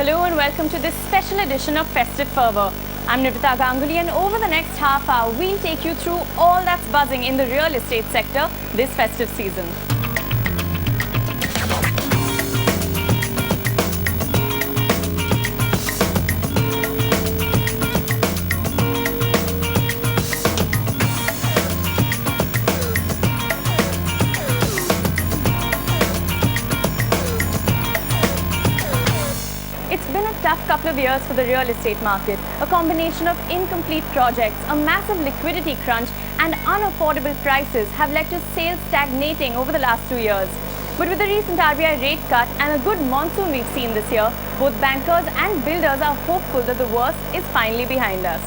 Hello and welcome to this special edition of Festive Fervour. I'm Nivrita Ganguly, and over the next half hour, we'll take you through all that's buzzing in the real estate sector this festive season. It's been a tough couple of years for the real estate market. A combination of incomplete projects, a massive liquidity crunch and unaffordable prices have led to sales stagnating over the last 2 years. But with the recent RBI rate cut and a good monsoon we've seen this year, both bankers and builders are hopeful that the worst is finally behind us.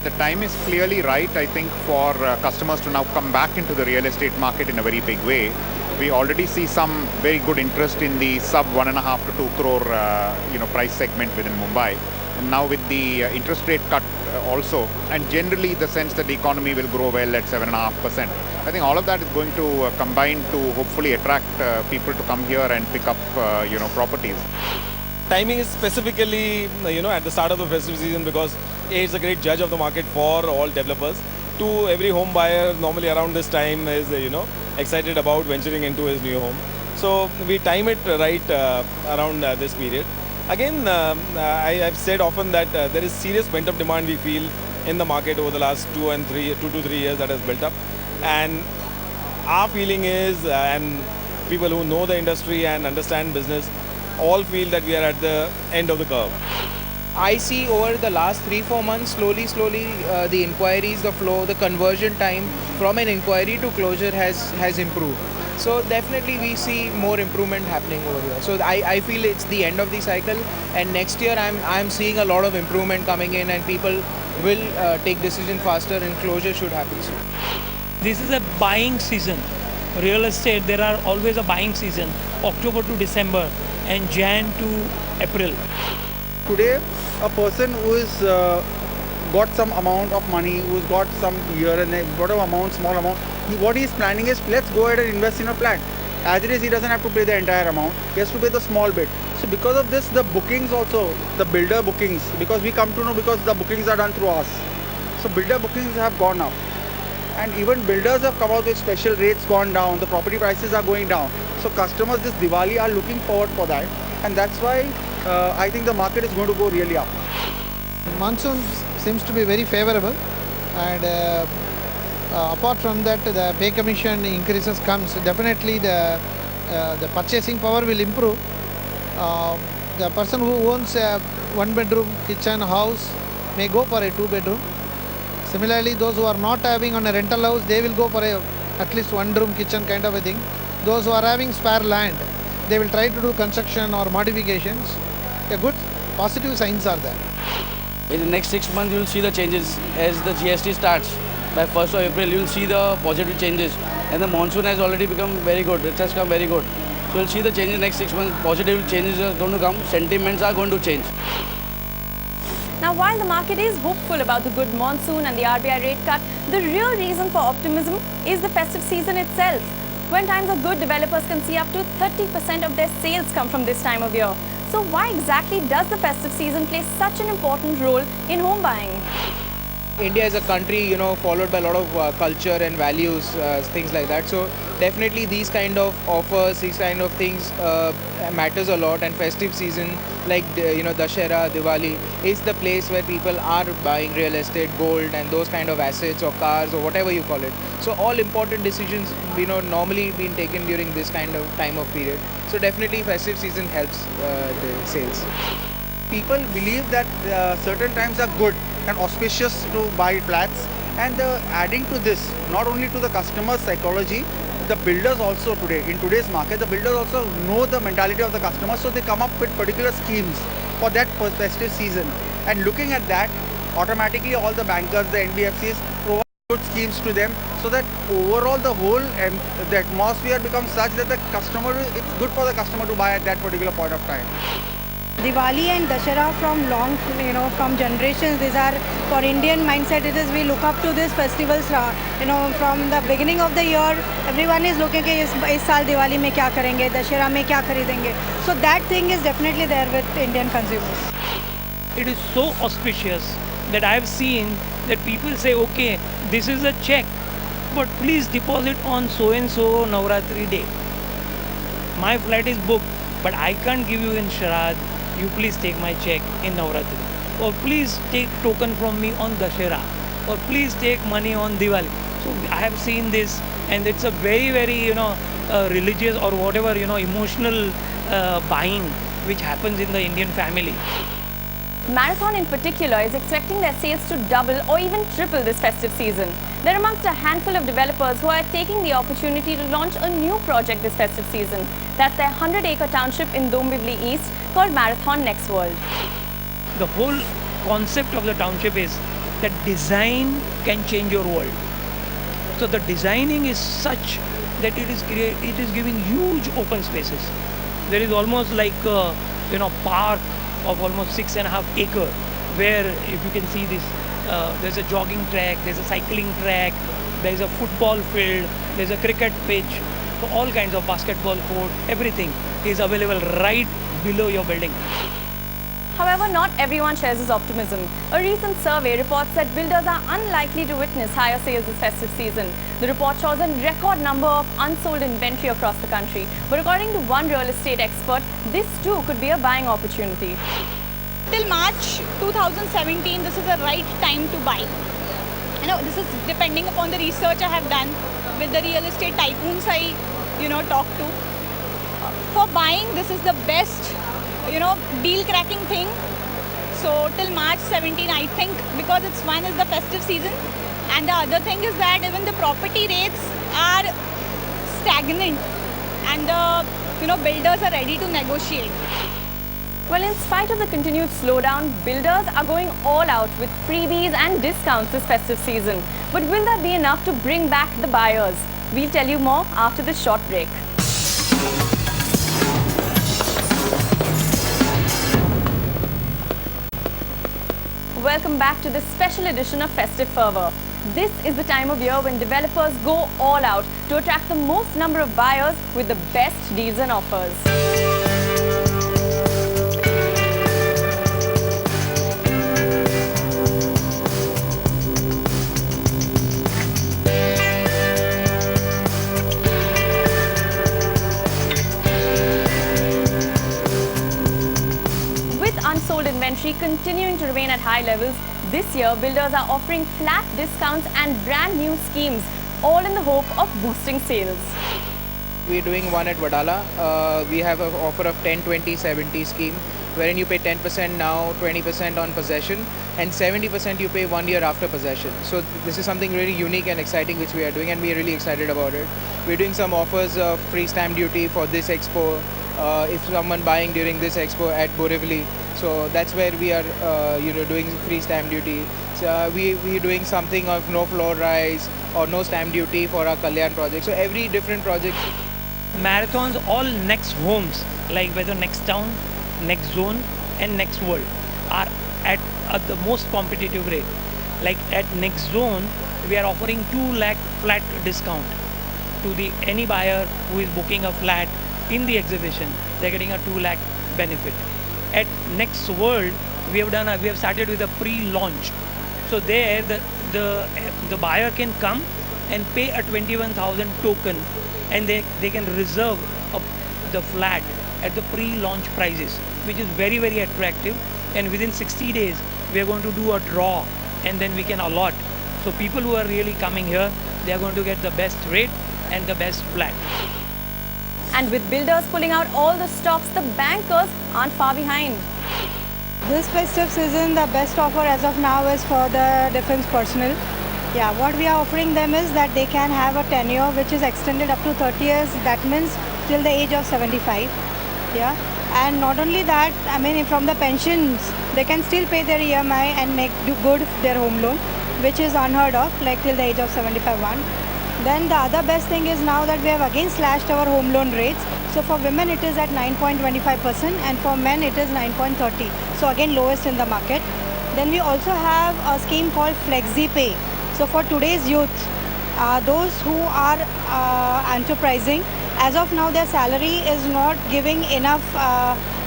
The time is clearly right, I think, for customers to now come back into the real estate market in a very big way. We already see some very good interest in the sub 1.5 to 2 crore price segment within Mumbai. And now with the interest rate cut also, and generally the sense that the economy will grow well at 7.5%. I think all of that is going to combine to hopefully attract people to come here and pick up properties. Timing is specifically at the start of the festive season because A, it's a great judge of the market for all developers. Two, every home buyer normally around this time is excited about venturing into his new home. So we time it right around this period. Again, I've said often that there is serious pent-up demand we feel in the market over the last 2 to 3 years that has built up. And our feeling is, and people who know the industry and understand business, all feel that we are at the end of the curve. I see over the last 3-4 months, slowly, the inquiries, the flow, the conversion time from an inquiry to closure has improved. So definitely we see more improvement happening over here. So I feel it's the end of the cycle, and next year I'm seeing a lot of improvement coming in, and people will take decision faster, and closure should happen soon. This is a buying season. Real estate, there are always a buying season, October to December and Jan to April. Today, a person who is got some amount of money, who's got some here and there, whatever amount, small amount, what he's planning is, let's go ahead and invest in a flat. As it is, he doesn't have to pay the entire amount, he has to pay the small bit. So because of this, the bookings also, the builder bookings, because we come to know because the bookings are done through us. So builder bookings have gone up. And even builders have come out with special rates gone down, the property prices are going down. So customers this Diwali are looking forward for that. And that's why I think the market is going to go really up. Monsoon seems to be very favorable, and apart from that, the pay commission increases comes. Definitely the purchasing power will improve. The person who owns a 1-bedroom kitchen house may go for a 2-bedroom. Similarly, those who are not having on a rental house, they will go for at least 1-room kitchen kind of a thing. Those who are having spare land, they will try to do construction or modifications. A good positive signs are there. In the next 6 months, you will see the changes as the GST starts. By 1st of April, you will see the positive changes. And the monsoon has already become very good. It has come very good. So you'll see the changes in the next 6 months. Positive changes are going to come. Sentiments are going to change. Now, while the market is hopeful about the good monsoon and the RBI rate cut, the real reason for optimism is the festive season itself. When times are good, developers can see up to 30% of their sales come from this time of year. So why exactly does the festive season play such an important role in home buying? India is a country, followed by a lot of culture and values, things like that. So definitely these kind of offers, these kind of things matters a lot. And festive season like Dussehra, Diwali is the place where people are buying real estate, gold, and those kind of assets or cars or whatever you call it. So all important decisions, normally been taken during this kind of time of period. So definitely festive season helps the sales. People believe that certain times are good and auspicious to buy flats, and adding to this, not only to the customer's psychology, the builders also in today's market, the builders also know the mentality of the customer, so they come up with particular schemes for that festive season. And looking at that, automatically all the bankers, the NBFCs provide good schemes to them, so that overall the atmosphere becomes such that it's good for the customer to buy at that particular point of time. Diwali and Dussehra from long, from generations. These are, for Indian mindset, it is we look up to these festivals. From the beginning of the year, everyone is looking at is saal Diwali mein kya karenge, Dussehra mein kya kharidenge. So that thing is definitely there with Indian consumers. It is so auspicious that I have seen that people say, okay, this is a check, but please deposit on so and so Navratri day. My flat is booked, but I can't give you in Sharad. You please take my check in Navratri. Or please take token from me on Dussehra. Or please take money on Diwali. So I have seen this, and it's a very, very, religious or whatever, emotional buying which happens in the Indian family. Marathon in particular is expecting their sales to double or even triple this festive season. They're amongst a handful of developers who are taking the opportunity to launch a new project this festive season. That's their 100-acre township in Dombivli East called Marathon Next World. The whole concept of the township is that design can change your world. So the designing is such that it is giving huge open spaces. There is almost like a park of almost 6.5 acres, where if you can see this, there's a jogging track, there's a cycling track, there's a football field, there's a cricket pitch, so all kinds of basketball court, everything is available right below your building. However, not everyone shares this optimism. A recent survey reports that builders are unlikely to witness higher sales this festive season. The report shows a record number of unsold inventory across the country. But according to one real estate expert, this too could be a buying opportunity. Till March 2017, this is the right time to buy. This is depending upon the research I have done with the real estate tycoons I, talk to. For buying, this is the best deal cracking thing. So till March 17, I think, because one is the festive season, and the other thing is that even the property rates are stagnant, and the builders are ready to negotiate. Well, in spite of the continued slowdown, builders are going all out with freebies and discounts this festive season. But will that be enough to bring back the buyers? We'll tell you more after this short break. Welcome back to this special edition of Festive Fervour. This is the time of year when developers go all out to attract the most number of buyers with the best deals and offers. Unsold inventory continuing to remain at high levels, this year builders are offering flat discounts and brand new schemes, all in the hope of boosting sales. We're doing one at Vadala. We have an offer of 10-20-70 scheme, wherein you pay 10% now, 20% on possession, and 70% you pay 1 year after possession. So this is something really unique and exciting which we are doing, and we are really excited about it. We're doing some offers of free stamp duty for this expo. If someone buying during this expo at Borivali, so that's where we are, doing free stamp duty. So we're doing something of no floor rise or no stamp duty for our Kalyan project. So every different project. Marathons, all next homes, like whether next town, next zone, and next world, are at the most competitive rate. Like at next zone, we are offering 2 lakh flat discount to any buyer who is booking a flat in the exhibition. They're getting a 2 lakh benefit. At Next World, we have started with a pre-launch. So there, the buyer can come and pay a 21,000 token, and they can reserve the flat at the pre-launch prices, which is very, very attractive. And within 60 days, we are going to do a draw, and then we can allot. So people who are really coming here, they are going to get the best rate and the best flat. And with builders pulling out all the stops, the bankers aren't far behind. This festive season, the best offer as of now is for the defense personnel. Yeah, what we are offering them is that they can have a tenure which is extended up to 30 years. That means till the age of 75. Yeah, and not only that, from the pensions, they can still pay their EMI and do good their home loan, which is unheard of, like till the age of 75. Then the other best thing is now that we have again slashed our home loan rates. So for women it is at 9.25% and for men it is 9.30. So again lowest in the market. Then we also have a scheme called Flexi Pay. So for today's youth, those who are enterprising, as of now their salary is not giving enough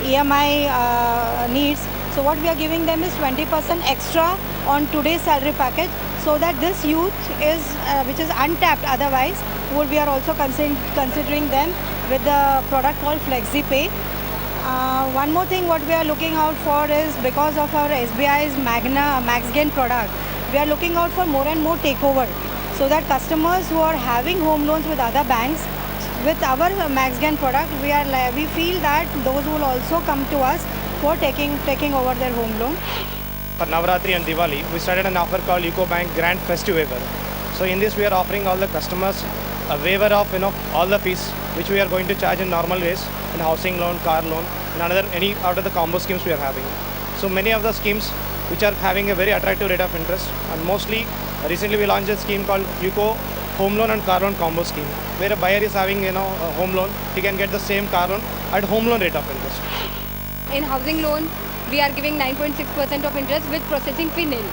EMI needs. So what we are giving them is 20% extra on today's salary package, so that this youth is which is untapped otherwise, we are also considering them with the product called Flexi Pay. One more thing what we are looking out for is, because of our SBI's Max Gain product, we are looking out for more and more takeover, so that customers who are having home loans with other banks, with our Max Gain product, we feel that those will also come to us for taking over their home loan. For Navratri and Diwali, we started an offer called UCO Bank Grand Festive Waiver. So in this, we are offering all the customers a waiver of all the fees which we are going to charge in normal ways in housing loan, car loan, and any out of the combo schemes we are having. So many of the schemes which are having a very attractive rate of interest, and mostly recently we launched a scheme called UCO Home Loan and Car Loan Combo Scheme, where a buyer is having a home loan, he can get the same car loan at home loan rate of interest. In housing loan, we are giving 9.6% of interest with processing fee nil.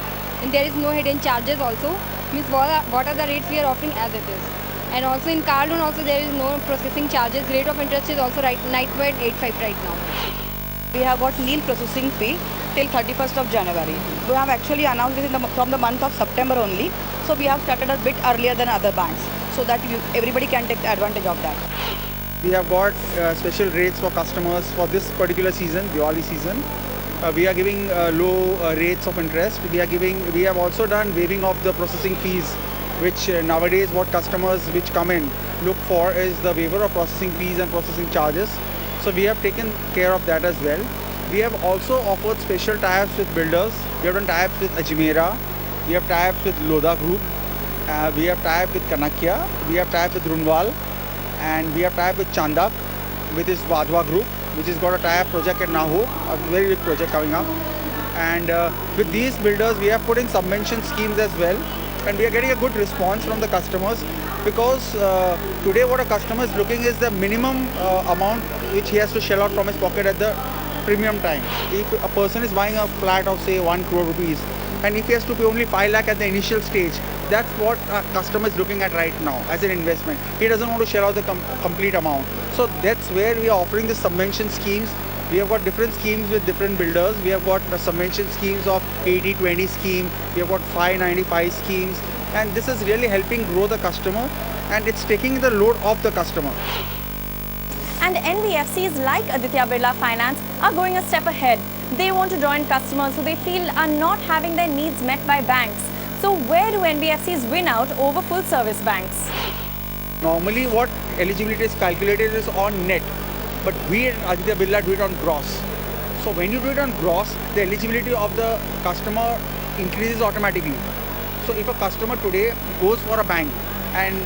And there is no hidden charges also. Means what are the rates we are offering as it is. And also in car loan also there is no processing charges. Rate of interest is also 9.85 right now. We have got nil processing fee till 31st of January. We have actually announced this from the month of September only. So we have started a bit earlier than other banks, so that everybody can take advantage of that. We have got special rates for customers for this particular season, Diwali season. We are giving low rates of interest. We have also done waiving of the processing fees, which nowadays what customers which come in look for is the waiver of processing fees and processing charges. So we have taken care of that as well. We have also offered special tie-ups with builders. We have done tie-ups with Ajmera. We have tie-ups with Lodha Group. We have tie-up with Kanakya. We have tie-up with Runwal. And we have tie-up with Chandak, with his Vadhwa Group, which has got a tie-up project at Naho, a very big project coming up. And with these builders, we have put in subvention schemes as well. And we are getting a good response from the customers, because today what a customer is looking is the minimum amount which he has to shell out from his pocket at the premium time. If a person is buying a flat of say 1 crore rupees, and if he has to pay only 5 lakh at the initial stage, that's what a customer is looking at right now as an investment. He doesn't want to shell out the complete amount. So that's where we are offering the subvention schemes. We have got different schemes with different builders. We have got subvention schemes of 80-20 scheme. We have got 595 schemes. And this is really helping grow the customer, and it's taking the load off the customer. And NBFCs like Aditya Birla Finance are going a step ahead. They want to join customers who they feel are not having their needs met by banks. So where do NBFCs win out over full service banks? Normally what eligibility is calculated is on net, but we at Aditya Birla do it on gross. So when you do it on gross, the eligibility of the customer increases automatically. So if a customer today goes for a bank, and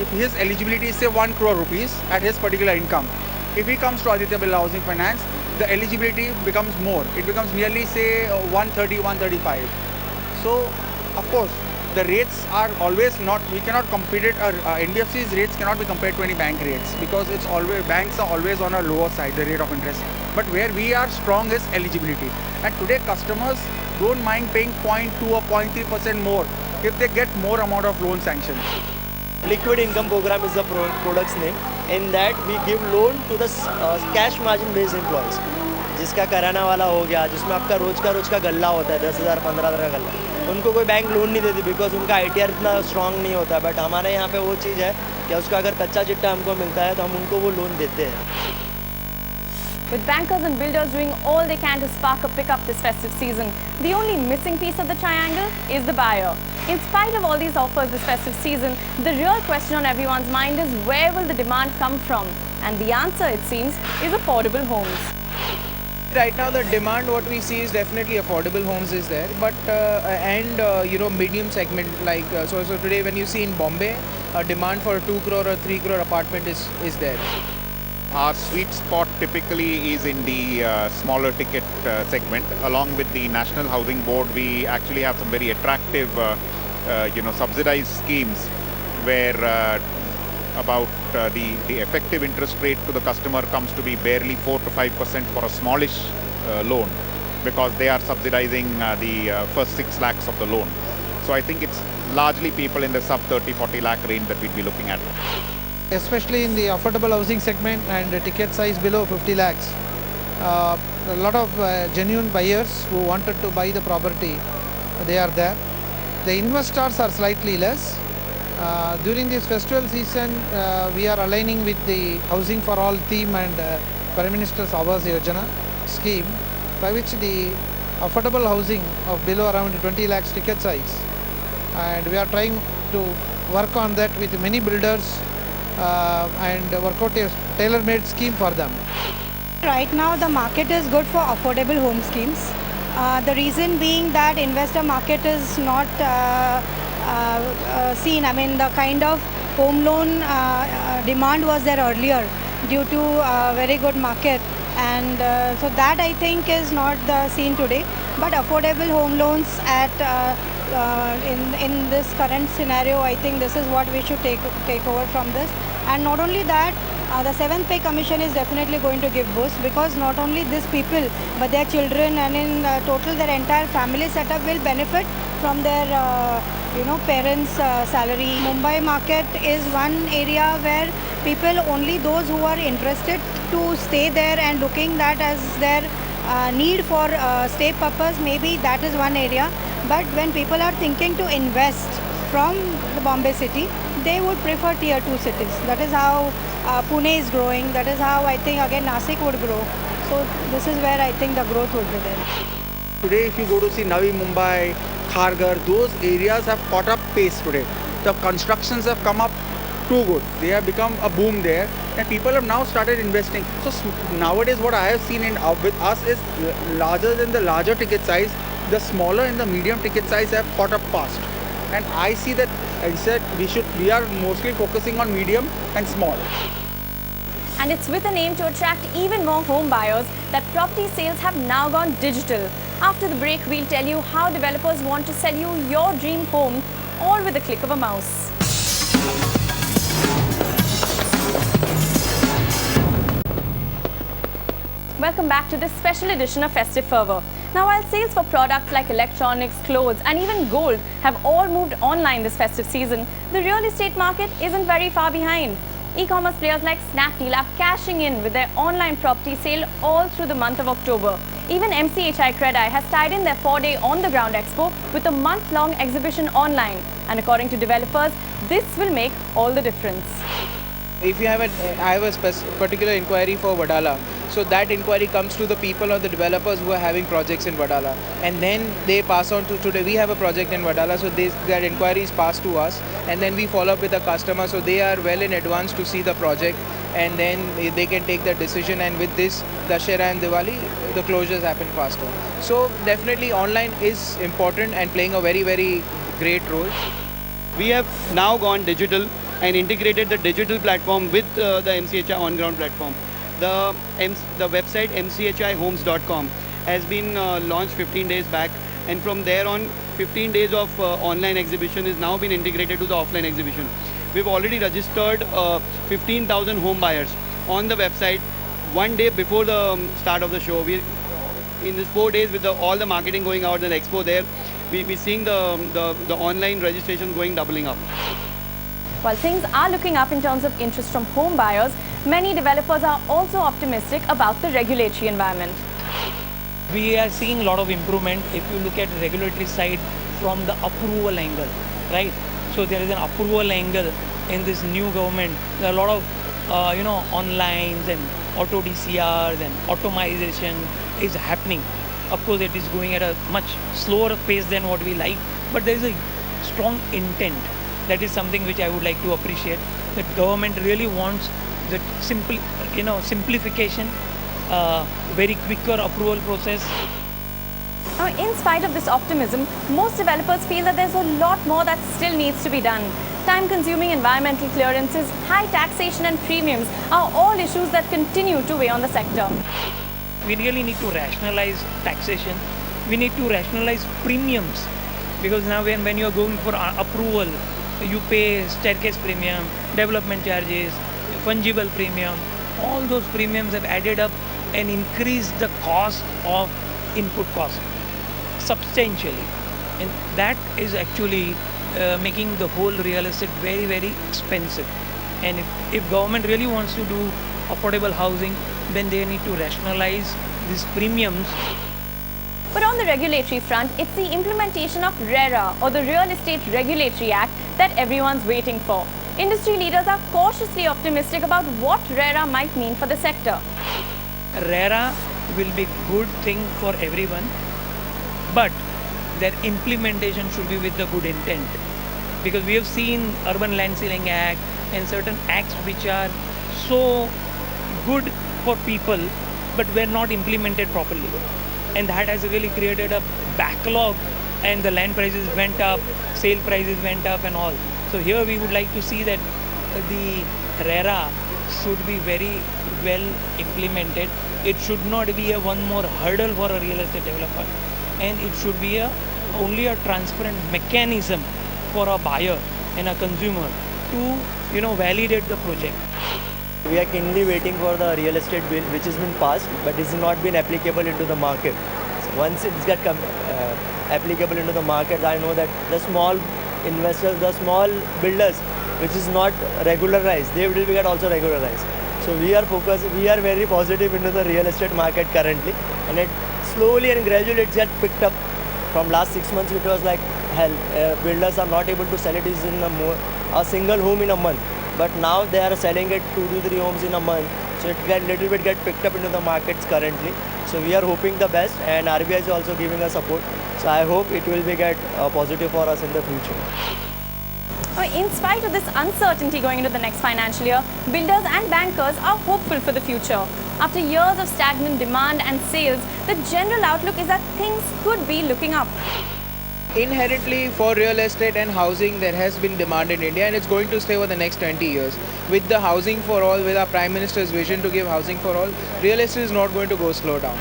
if his eligibility is say 1 crore rupees at his particular income, if he comes to Aditya Birla Housing Finance, the eligibility becomes more. It becomes nearly say 130, 135. So of course, the rates are always not, we cannot compete it, NBFC's rates cannot be compared to any bank rates, because it's always, banks are always on a lower side, the rate of interest. But where we are strong is eligibility. And today customers don't mind paying 0.2 or 0.3% more if they get more amount of loan sanction. Liquid income program is the product's name. In that we give loan to the cash margin based employees. जिसका कराना वाला हो गया, जिसमें आपका रोज का गल्ला होता है 10,000 15,000 का गल्ला, उनको कोई बैंक लोन नहीं देती, बिकॉज उनका ITR इतना स्ट्रांग नहीं होता. बट हमारे यहाँ पे वो चीज़ है कि उसका अगर कच्चा चिट्टा हमको मिलता है तो हम उनको वो लोन देते हैं. With bankers and builders doing all they can to spark a pickup this festive season, the only missing piece of the triangle is the buyer. In spite of all these offers this festive season, the real question on everyone's mind is where will the demand come from? And the answer, it seems, is affordable homes. Right now the demand what we see is definitely affordable homes is there, but medium segment, like so today when you see in Bombay, a demand for a 2 crore or 3 crore apartment is there. Our sweet spot typically is in the smaller ticket segment. Along with the National Housing Board, we actually have some very attractive subsidized schemes where the effective interest rate to the customer comes to be barely 4 to 5% for a smallish loan, because they are subsidizing the first 6 lakhs of the loan. So I think it's largely people in the sub 30-40 lakh range that we'd be looking at. Especially in the affordable housing segment and the ticket size below 50 lakhs. A lot of genuine buyers who wanted to buy the property, they are there. The investors are slightly less. During this festival season, we are aligning with the Housing for All theme and Prime Minister's Awas Yojana scheme, by which the affordable housing of below around 20 lakhs ticket size, and we are trying to work on that with many builders and work out a tailor-made scheme for them. Right now the market is good for affordable home schemes. The reason being that investor market is not seen. I mean, the kind of home loan demand was there earlier due to a very good market, and so that I think is not the scene today. But affordable home loans at in this current scenario, I think this is what we should take over from this. And not only that, the 7th pay commission is definitely going to give boost, because not only these people but their children and in total their entire family setup will benefit from their parents' salary. Mumbai market is one area where people, only those who are interested to stay there and looking that as their need for stay purpose, maybe that is one area. But when people are thinking to invest from the Bombay city, they would prefer tier 2 cities. That is how Pune is growing. That is how I think again Nasik would grow. So this is where I think the growth would be there. Today, if you go to see Navi Mumbai, Kharghar, those areas have caught up pace today. The constructions have come up too good. They have become a boom there, and people have now started investing. So nowadays, what I have seen with us is larger than the larger ticket size, the smaller and the medium ticket size have caught up fast. And I see that, I said, we are mostly focusing on medium and small. And it's with an aim to attract even more home buyers that property sales have now gone digital. After the break, we'll tell you how developers want to sell you your dream home, all with the click of a mouse. Welcome back to this special edition of Festive Fervour. Now, while sales for products like electronics, clothes and even gold have all moved online this festive season, the real estate market isn't very far behind. E-commerce players like Snapdeal are cashing in with their online property sale all through the month of October. Even MCHI Credai has tied in their 4-day on-the-ground expo with a month-long exhibition online. And according to developers, this will make all the difference. If you have I have a particular inquiry for Wadala, so that inquiry comes to the people or the developers who are having projects in Wadala, and then they pass on to today we have a project in Wadala, so that inquiry is passed to us, and then we follow up with the customer, so they are well in advance to see the project, and then they can take the decision. And with this Dussehra and Diwali, the closures happen faster. So definitely online is important and playing a very, very great role. We have now gone digital and integrated the digital platform with the MCHI on-ground platform. The website mchihomes.com has been launched 15 days back, and from there on 15 days of online exhibition is now been integrated to the offline exhibition. We've already registered 15,000 home buyers on the website one day before the start of the show. In these 4 days with all the marketing going out and the expo there, we're seeing the online registration doubling up. While things are looking up in terms of interest from home buyers, many developers are also optimistic about the regulatory environment. We are seeing a lot of improvement if you look at the regulatory side from the approval angle, right? So there is an approval angle in this new government. There are a lot of, onlines and auto DCRs and automation is happening. Of course, it is going at a much slower pace than what we like, but there is a strong intent. That is something which I would like to appreciate. The government really wants that simplification, very quicker approval process. Now, in spite of this optimism, most developers feel that there's a lot more that still needs to be done. Time-consuming environmental clearances, high taxation and premiums are all issues that continue to weigh on the sector. We really need to rationalize taxation. We need to rationalize premiums, because now when you are going for approval, you pay staircase premium, development charges, fungible premium. All those premiums have added up and increased the cost of input cost substantially. And that is actually making the whole real estate very, very expensive. And if government really wants to do affordable housing, then they need to rationalize these premiums. But on the regulatory front, it's the implementation of RERA, or the Real Estate Regulatory Act, that everyone's waiting for. Industry leaders are cautiously optimistic about what RERA might mean for the sector. RERA will be good thing for everyone, but their implementation should be with the good intent. Because we have seen Urban Land Ceiling Act and certain acts which are so good for people, but were not implemented properly. And that has really created a backlog, and the land prices went up, sale prices went up and all. So here we would like to see that the RERA should be very well implemented. It should not be a one more hurdle for a real estate developer, and it should be only a transparent mechanism for a buyer and a consumer to validate the project. We are keenly waiting for the real estate bill which has been passed but is not been applicable into the market. So once it's got applicable into the market, I know that the small investors, the small builders which is not regularized, they will get also regularized. So we are very positive into the real estate market currently, and it slowly and gradually it gets picked up. From last 6 months it was like hell. Builders are not able to sell it in a single home in a month. But now they are selling it 2 to 3 homes in a month. So it get little bit get picked up into the markets currently. So we are hoping the best, and RBI is also giving us support. So I hope it will be get positive for us in the future. In spite of this uncertainty going into the next financial year, builders and bankers are hopeful for the future. After years of stagnant demand and sales, the general outlook is that things could be looking up. Inherently, for real estate and housing, there has been demand in India, and it's going to stay over the next 20 years. With the housing for all, with our Prime Minister's vision to give housing for all, real estate is not going to go slow down.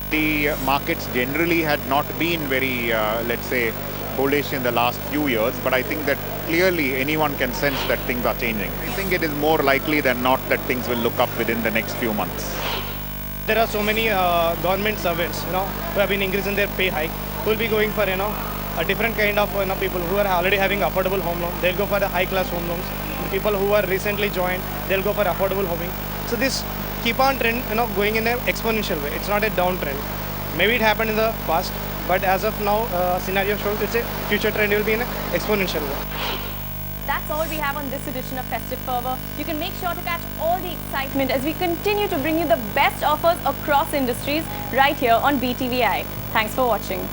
The markets generally had not been very, let's say, bullish in the last few years, but I think that clearly anyone can sense that things are changing. I think it is more likely than not that things will look up within the next few months. There are so many government servants, who have been increasing their pay hike, who will be going for, a different kind of people who are already having affordable home loan. They'll go for the high-class home loans. The people who are recently joined, they'll go for affordable housing. So this keep on trend, going in an exponential way. It's not a downtrend. Maybe it happened in the past, but as of now, scenario shows it's a future trend will be in an exponential way. That's all we have on this edition of Festive Fervour. You can make sure to catch all the excitement as we continue to bring you the best offers across industries right here on BTVi. Thanks for watching.